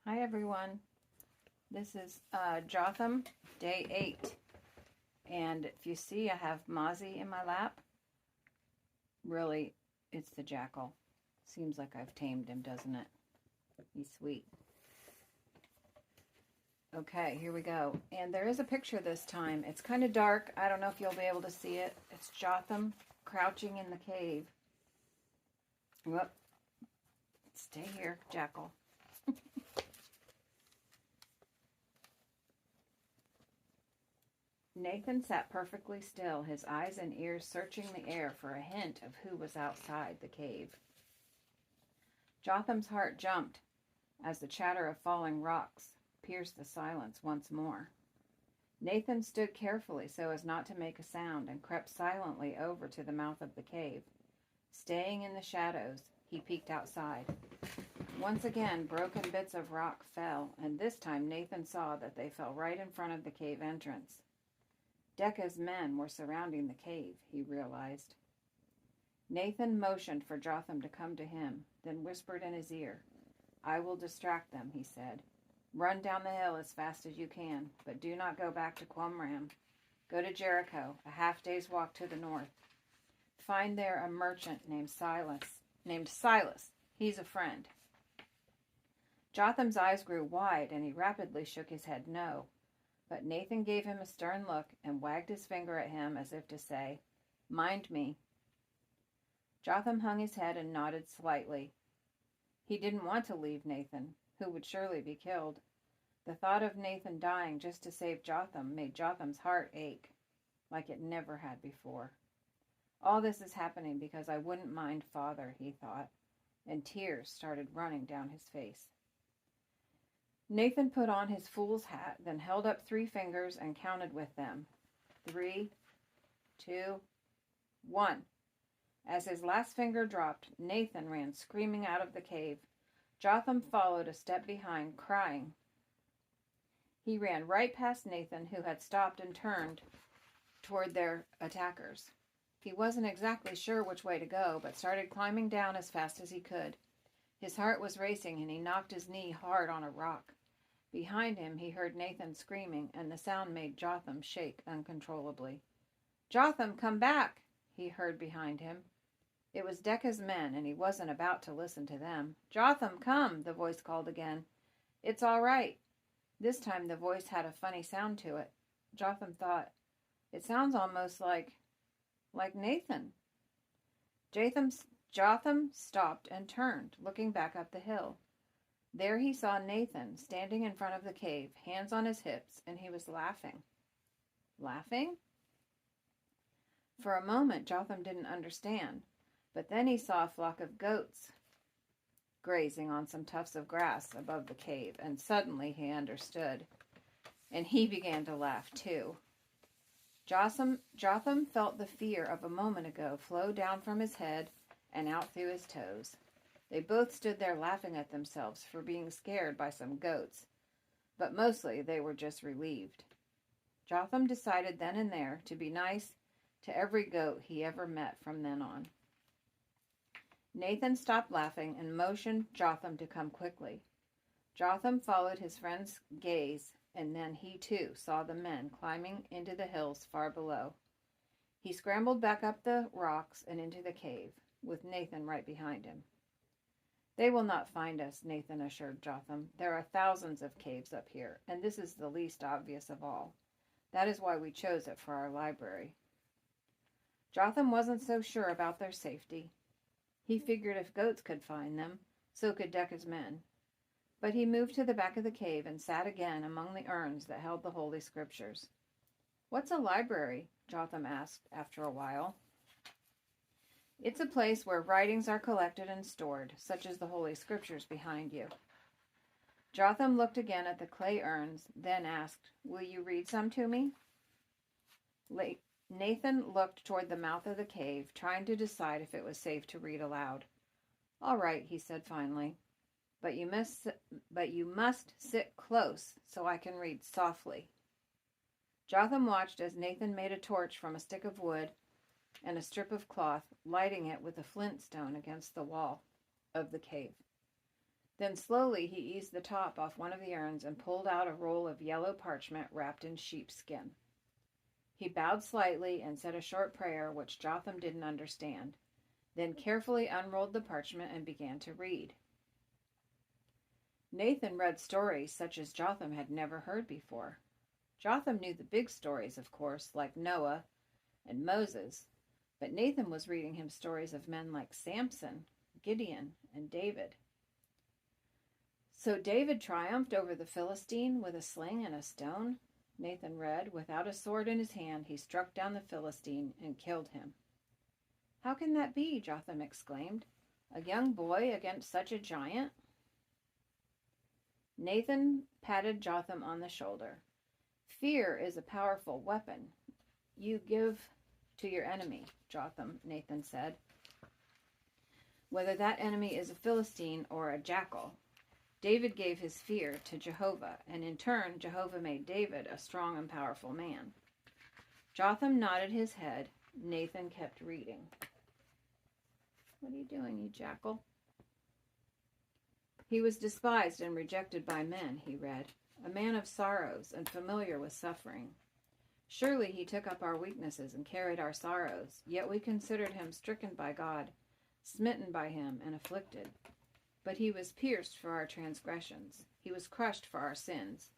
Hi everyone, this is Jotham, day 8, and if you see I have Mozzie in my lap. Really, it's the jackal. Seems like I've tamed him, doesn't it? He's sweet. Okay, here we go, and there is a picture this time. It's kind of dark. I don't know if you'll be able to see it. It's Jotham crouching in the cave. Whoop. Stay here, jackal. Nathan sat perfectly still, his eyes and ears searching the air for a hint of who was outside the cave. Jotham's heart jumped as the chatter of falling rocks pierced the silence once more. Nathan stood carefully so as not to make a sound and crept silently over to the mouth of the cave. Staying in the shadows, he peeked outside. Once again, broken bits of rock fell, and this time Nathan saw that they fell right in front of the cave entrance. Decca's men were surrounding the cave, he realized. Nathan motioned for Jotham to come to him, then whispered in his ear. "I will distract them," he said. "Run down the hill as fast as you can, but do not go back to Qumran. Go to Jericho, a half-day's walk to the north. Find there a merchant named Silas. He's a friend." Jotham's eyes grew wide, and he rapidly shook his head no. But Nathan gave him a stern look and wagged his finger at him as if to say, "Mind me." Jotham hung his head and nodded slightly. He didn't want to leave Nathan, who would surely be killed. The thought of Nathan dying just to save Jotham made Jotham's heart ache, like it never had before. All this is happening because I wouldn't mind Father, he thought, and tears started running down his face. Nathan put on his fool's hat, then held up 3 fingers and counted with them. 3, 2, 1. As his last finger dropped, Nathan ran screaming out of the cave. Jotham followed a step behind, crying. He ran right past Nathan, who had stopped and turned toward their attackers. He wasn't exactly sure which way to go, but started climbing down as fast as he could. His heart was racing, and he knocked his knee hard on a rock. Behind him, he heard Nathan screaming, and the sound made Jotham shake uncontrollably. "Jotham, come back!" he heard behind him. It was Decca's men, and he wasn't about to listen to them. "Jotham, come!" the voice called again. "It's all right." This time the voice had a funny sound to it. Jotham thought, "It sounds almost like Nathan." Jotham stopped and turned, looking back up the hill. There he saw Nathan standing in front of the cave, hands on his hips, and he was laughing. Laughing? For a moment, Jotham didn't understand, but then he saw a flock of goats grazing on some tufts of grass above the cave, and suddenly he understood, and he began to laugh too. Jotham felt the fear of a moment ago flow down from his head and out through his toes. They both stood there laughing at themselves for being scared by some goats, but mostly they were just relieved. Jotham decided then and there to be nice to every goat he ever met from then on. Nathan stopped laughing and motioned Jotham to come quickly. Jotham followed his friend's gaze, and then he too saw the men climbing into the hills far below. He scrambled back up the rocks and into the cave, with Nathan right behind him. "They will not find us," Nathan assured Jotham. "There are thousands of caves up here, and this is the least obvious of all. That is why we chose it for our library." Jotham wasn't so sure about their safety. He figured if goats could find them, so could Decca's men. But he moved to the back of the cave and sat again among the urns that held the Holy Scriptures. "What's a library?" Jotham asked after a while. "It's a place where writings are collected and stored, such as the Holy Scriptures behind you." Jotham looked again at the clay urns, then asked, "Will you read some to me?" Nathan looked toward the mouth of the cave, trying to decide if it was safe to read aloud. "All right," he said finally, but you must sit close so I can read softly." Jotham watched as Nathan made a torch from a stick of wood and a strip of cloth, lighting it with a flint stone against the wall of the cave. Then slowly he eased the top off one of the urns and pulled out a roll of yellow parchment wrapped in sheepskin. He bowed slightly and said a short prayer which Jotham didn't understand, then carefully unrolled the parchment and began to read. Nathan read stories such as Jotham had never heard before. Jotham knew the big stories, of course, like Noah and Moses, but Nathan was reading him stories of men like Samson, Gideon, and David. So David triumphed over the Philistine with a sling and a stone? Nathan read. Without a sword in his hand, he struck down the Philistine and killed him. How can that be? Jotham exclaimed. A young boy against such a giant? Nathan patted Jotham on the shoulder. Fear is a powerful weapon you give to your enemy, Jotham, Nathan said. Whether that enemy is a Philistine or a jackal, David gave his fear to Jehovah, and in turn, Jehovah made David a strong and powerful man. Jotham nodded his head. Nathan kept reading. What are you doing, you jackal? He was despised and rejected by men, he read, a man of sorrows and familiar with suffering. Surely he took up our weaknesses and carried our sorrows, yet we considered him stricken by God, smitten by him, and afflicted. But he was pierced for our transgressions. He was crushed for our sins.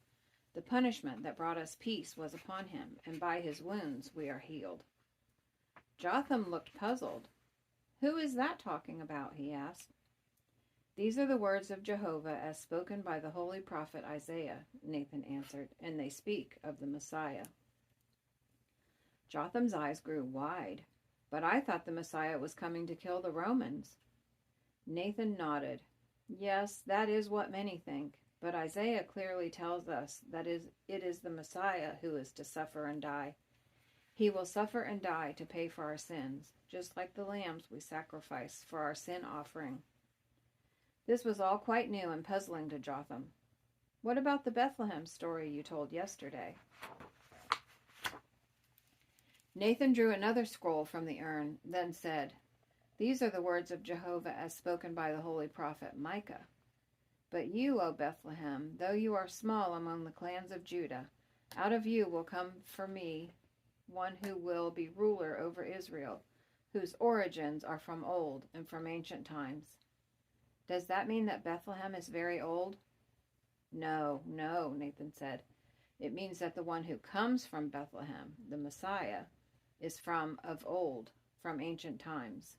The punishment that brought us peace was upon him, and by his wounds we are healed. Jotham looked puzzled. Who is that talking about? He asked. These are the words of Jehovah as spoken by the holy prophet Isaiah, Nathan answered, and they speak of the Messiah. Jotham's eyes grew wide. But I thought the Messiah was coming to kill the Romans. Nathan nodded. Yes, that is what many think, but Isaiah clearly tells us that it is the Messiah who is to suffer and die. He will suffer and die to pay for our sins, just like the lambs we sacrifice for our sin offering. This was all quite new and puzzling to Jotham. What about the Bethlehem story you told yesterday? Nathan drew another scroll from the urn, then said, These are the words of Jehovah as spoken by the holy prophet Micah. But you, O Bethlehem, though you are small among the clans of Judah, out of you will come for me one who will be ruler over Israel, whose origins are from old and from ancient times. Does that mean that Bethlehem is very old? No, Nathan said. It means that the one who comes from Bethlehem, the Messiah, is from of old, from ancient times.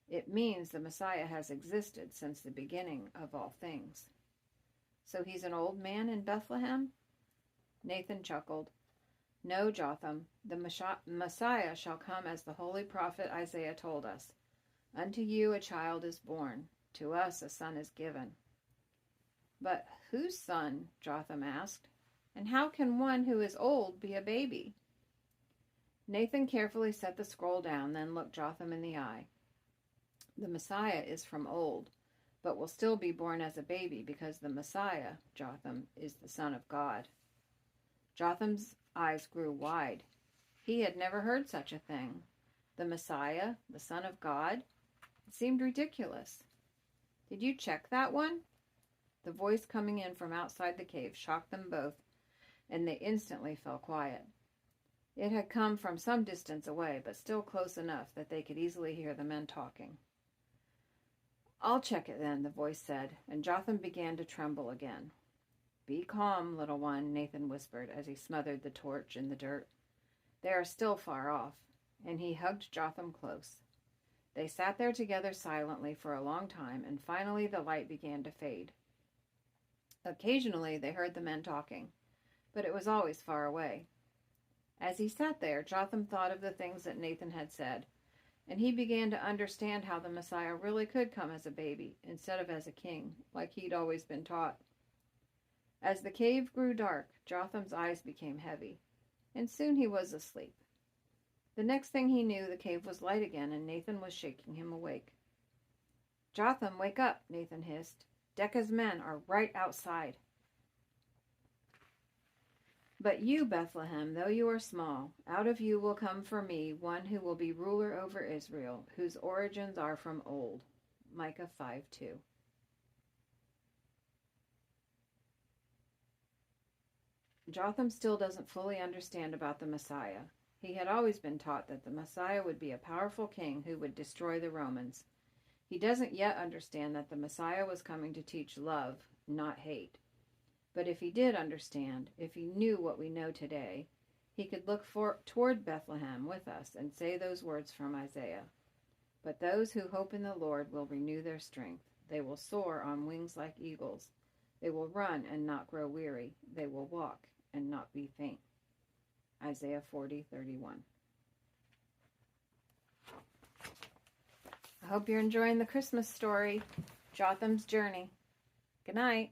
It means the Messiah has existed since the beginning of all things. So he's an old man in Bethlehem? Nathan chuckled. No, Jotham, the Messiah shall come as the holy prophet Isaiah told us. Unto you a child is born, to us a son is given. But whose son? Jotham asked. And how can one who is old be a baby? Nathan carefully set the scroll down, then looked Jotham in the eye. The Messiah is from old, but will still be born as a baby because the Messiah, Jotham, is the Son of God. Jotham's eyes grew wide. He had never heard such a thing. The Messiah, the Son of God? It seemed ridiculous. Did you check that one? The voice coming in from outside the cave shocked them both, and they instantly fell quiet. It had come from some distance away, but still close enough that they could easily hear the men talking. I'll check it then, the voice said, and Jotham began to tremble again. Be calm, little one, Nathan whispered as he smothered the torch in the dirt. They are still far off, and he hugged Jotham close. They sat there together silently for a long time, and finally the light began to fade. Occasionally they heard the men talking, but it was always far away. As he sat there, Jotham thought of the things that Nathan had said, and he began to understand how the Messiah really could come as a baby instead of as a king, like he'd always been taught. As the cave grew dark, Jotham's eyes became heavy, and soon he was asleep. The next thing he knew, the cave was light again, and Nathan was shaking him awake. Jotham, wake up, Nathan hissed. Decca's men are right outside. But you, Bethlehem, though you are small, out of you will come for me one who will be ruler over Israel, whose origins are from old. Micah 5:2. Jotham still doesn't fully understand about the Messiah. He had always been taught that the Messiah would be a powerful king who would destroy the Romans. He doesn't yet understand that the Messiah was coming to teach love, not hate. But if he did understand, if he knew what we know today, he could look toward Bethlehem with us and say those words from Isaiah. But those who hope in the Lord will renew their strength. They will soar on wings like eagles. They will run and not grow weary. They will walk and not be faint. Isaiah 40:31. I hope you're enjoying the Christmas story, Jotham's Journey. Good night.